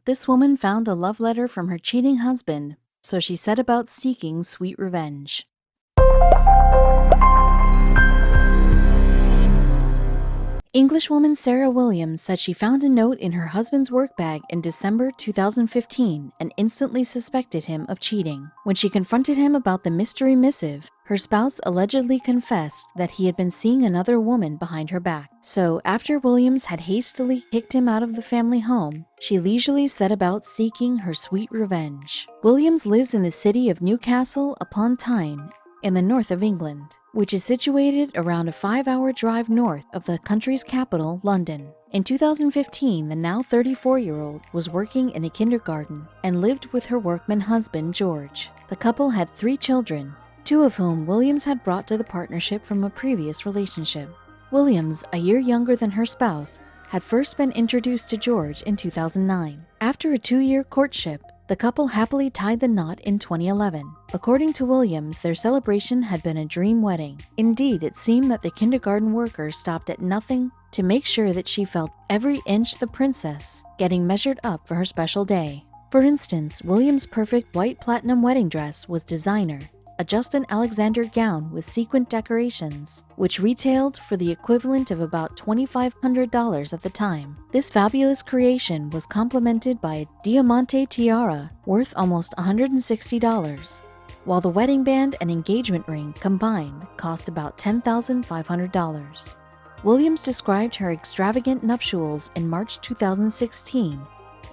this woman found a love letter from her cheating husband, so she set about seeking sweet revenge. Englishwoman Sarah Williams said she found a note in her husband's work bag in December 2015 and instantly suspected him of cheating. When she confronted him about the mystery missive, her spouse allegedly confessed that he had been seeing another woman behind her back. So, after Williams had hastily kicked him out of the family home, she leisurely set about seeking her sweet revenge. Williams lives in the city of Newcastle upon Tyne, in the north of England, which is situated around a 5-hour drive north of the country's capital, London. In 2015, the now 34-year-old was working in a kindergarten and lived with her workman husband, George. The couple had 3 children, 2 of whom Williams had brought to the partnership from a previous relationship. Williams, a year younger than her spouse, had first been introduced to George in 2009. After a 2-year courtship, the couple happily tied the knot in 2011. According to Williams, their celebration had been a dream wedding. Indeed, it seemed that the kindergarten worker stopped at nothing to make sure that she felt every inch the princess, getting measured up for her special day. For instance, Williams' perfect white platinum wedding dress was designer, a Justin Alexander gown with sequin decorations, which retailed for the equivalent of about $2,500 at the time. This fabulous creation was complemented by a diamante tiara worth almost $160, while the wedding band and engagement ring combined cost about $10,500. Williams described her extravagant nuptials in March 2016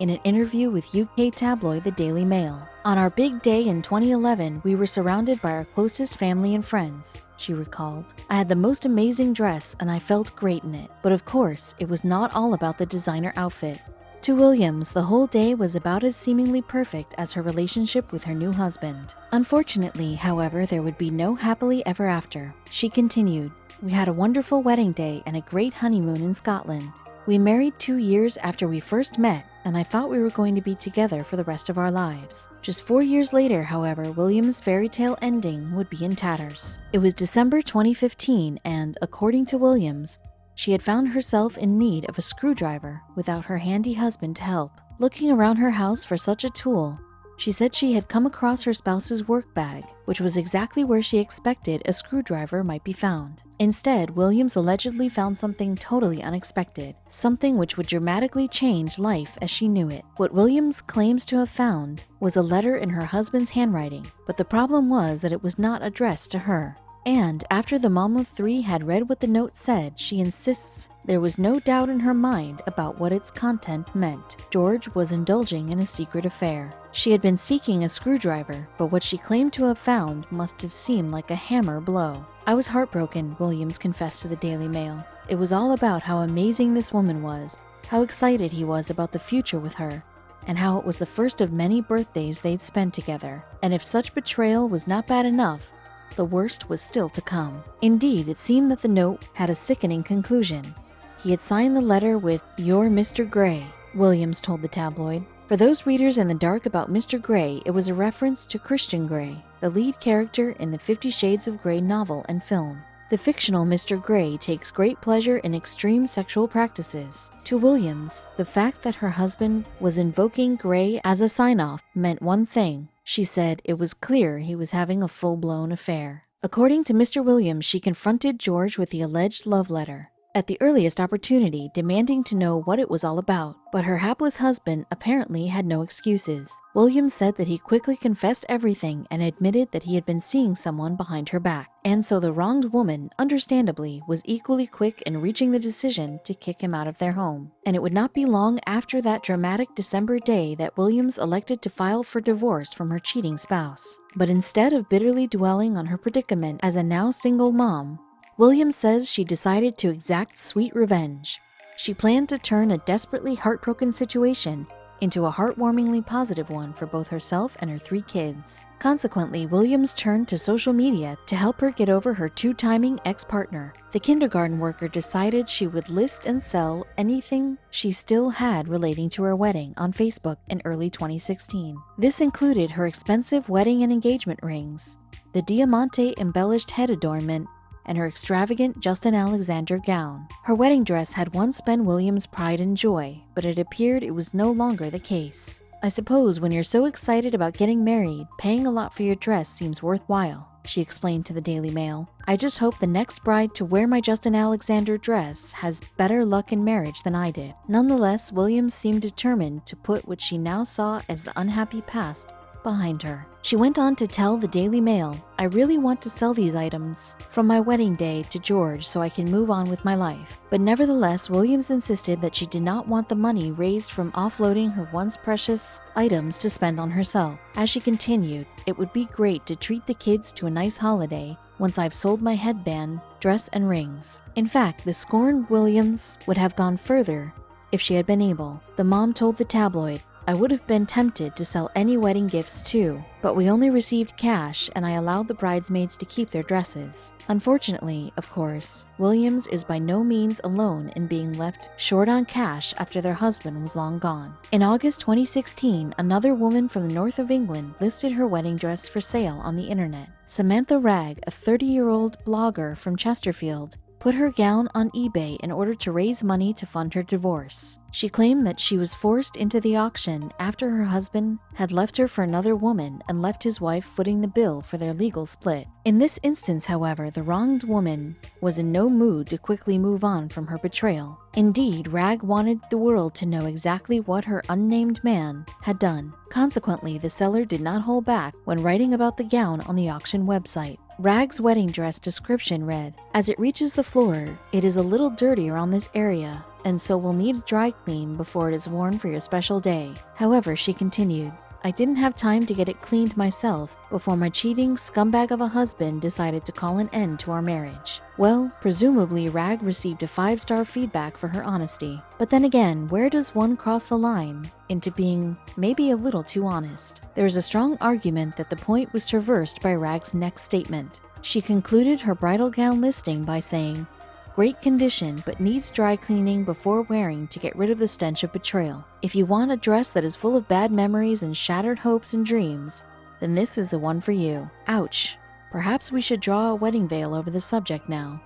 in an interview with UK tabloid The Daily Mail. "On our big day in 2011, we were surrounded by our closest family and friends," she recalled. "I had the most amazing dress and I felt great in it. But of course, it was not all about the designer outfit." To Williams, the whole day was about as seemingly perfect as her relationship with her new husband. Unfortunately, however, there would be no happily ever after. She continued, "We had a wonderful wedding day and a great honeymoon in Scotland. We married 2 years after we first met, and I thought we were going to be together for the rest of our lives." Just 4 years later, however, Williams' fairy tale ending would be in tatters. It was December 2015, and, according to Williams, she had found herself in need of a screwdriver without her handy husband to help. Looking around her house for such a tool, she said she had come across her spouse's work bag, which was exactly where she expected a screwdriver might be found. Instead, Williams allegedly found something totally unexpected, something which would dramatically change life as she knew it. What Williams claims to have found was a letter in her husband's handwriting, but the problem was that it was not addressed to her. And after the mom of 3 had read what the note said, she insists there was no doubt in her mind about what its content meant. George was indulging in a secret affair. She had been seeking a screwdriver, but what she claimed to have found must have seemed like a hammer blow. "I was heartbroken," Williams confessed to the Daily Mail. "It was all about how amazing this woman was, how excited he was about the future with her, and how it was the first of many birthdays they'd spent together. And if such betrayal was not bad enough, the worst was still to come." Indeed, it seemed that the note had a sickening conclusion. He had signed the letter with "Your Mr. Grey," Williams told the tabloid. For those readers in the dark about Mr. Grey, it was a reference to Christian Grey, the lead character in the 50 Shades of Grey novel and film. The fictional Mr. Grey takes great pleasure in extreme sexual practices. To Williams, the fact that her husband was invoking Grey as a sign-off meant one thing. She said it was clear he was having a full-blown affair. According to Mr. Williams, she confronted George with the alleged love letter at the earliest opportunity, demanding to know what it was all about. But her hapless husband apparently had no excuses. Williams said that he quickly confessed everything and admitted that he had been seeing someone behind her back. And so the wronged woman, understandably, was equally quick in reaching the decision to kick him out of their home. And it would not be long after that dramatic December day that Williams elected to file for divorce from her cheating spouse. But instead of bitterly dwelling on her predicament as a now single mom, Williams says she decided to exact sweet revenge. She planned to turn a desperately heartbroken situation into a heartwarmingly positive one for both herself and her 3 kids. Consequently, Williams turned to social media to help her get over her 2-timing ex-partner. The kindergarten worker decided she would list and sell anything she still had relating to her wedding on Facebook in early 2016. This included her expensive wedding and engagement rings, the diamante embellished head adornment, and her extravagant Justin Alexander gown. Her wedding dress had once been Williams' pride and joy, but it appeared it was no longer the case. I suppose when you're so excited about getting married, paying a lot for your dress seems worthwhile, she explained to the Daily Mail. I just hope the next bride to wear my Justin Alexander dress has better luck in marriage than I did. Nonetheless, Williams seemed determined to put what she now saw as the unhappy past behind her. She went on to tell the Daily Mail, I really want to sell these items from my wedding day to George so I can move on with my life. But nevertheless, Williams insisted that she did not want the money raised from offloading her once precious items to spend on herself. As she continued, it would be great to treat the kids to a nice holiday once I've sold my headband, dress, and rings. In fact, the scorned Williams would have gone further if she had been able. The mom told the tabloid, I would have been tempted to sell any wedding gifts too, but we only received cash and I allowed the bridesmaids to keep their dresses. Unfortunately, of course, Williams is by no means alone in being left short on cash after their husband was long gone. In August 2016, another woman from the north of England listed her wedding dress for sale on the internet. Samantha Ragg, a 30-year-old blogger from Chesterfield, put her gown on eBay in order to raise money to fund her divorce. She claimed that she was forced into the auction after her husband had left her for another woman and left his wife footing the bill for their legal split. In this instance, however, the wronged woman was in no mood to quickly move on from her betrayal. Indeed, Ragg wanted the world to know exactly what her unnamed man had done. Consequently, the seller did not hold back when writing about the gown on the auction website. Ragg's wedding dress description read, as it reaches the floor, it is a little dirty around this area, and so will need a dry clean before it is worn for your special day. However, she continued, I didn't have time to get it cleaned myself before my cheating scumbag of a husband decided to call an end to our marriage. Well, presumably Ragg received a 5-star feedback for her honesty. But then again, where does one cross the line into being maybe a little too honest? There is a strong argument that the point was traversed by Ragg's next statement. She concluded her bridal gown listing by saying, great condition, but needs dry cleaning before wearing to get rid of the stench of betrayal. If you want a dress that is full of bad memories and shattered hopes and dreams, then this is the one for you. Ouch. Perhaps we should draw a wedding veil over the subject now.